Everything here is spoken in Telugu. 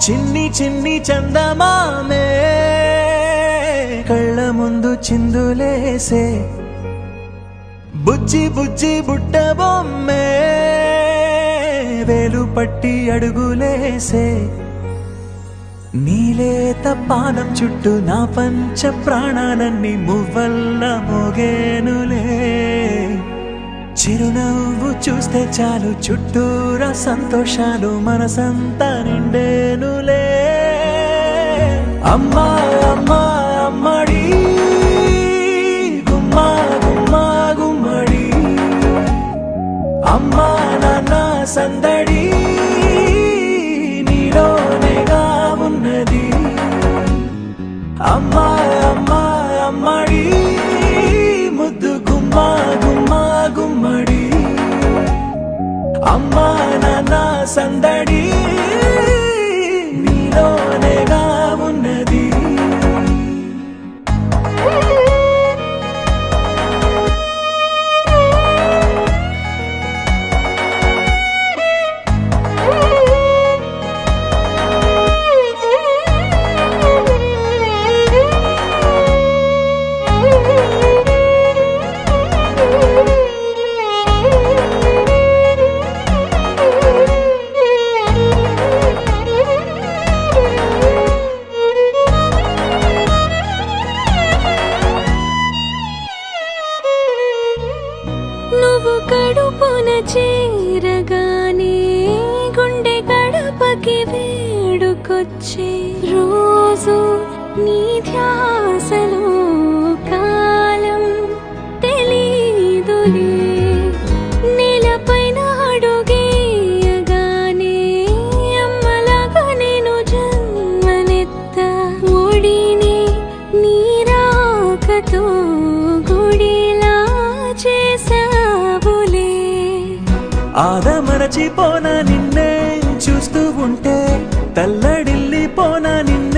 చిన్ని చిన్ని చందమామే కళ్ళ ముందు చిందులేసే బుజ్జి బుజ్జి బుట్ట బొమ్మే వేలు పట్టి అడుగులేసే నీలేత పానం చుట్టూ నా పంచ ప్రాణాలన్నీ మువ్వల్ల మోగేనులే చిరునవ్వు చూస్తే చాలు చుట్టూరా సంతోషాలు మనసంతా నిండేనులే అమ్మా అమ్మా అమ్మడి గుమ్మా గుమ్మా గుమ్మడి అమ్మా నాన్న సందడి నీలోనేగా ఉన్నది అమ్మా అమ్మా అమ్మడి ముద్దు గుమ్మా గుమ్మా గుమ్మడి అమ్మా నాన్న సందడి నీలోనేగా ఉన్నది నువ్వు కడుపున చేరగానే గుండె గడపకి వేడుకొచ్చే రోజు నీ ధ్యాసలో కాలం తెలీదులే నేలపైన అడుగేయగానే అమ్మలాగా నేను జన్మనెత్త ఒడిని నీ రాకతో గుడిలా చేసావులే ఆదమరచిపోనా నిన్నే చూస్తూ ఉంటే తల్లడిల్లిపోనా నిన్నే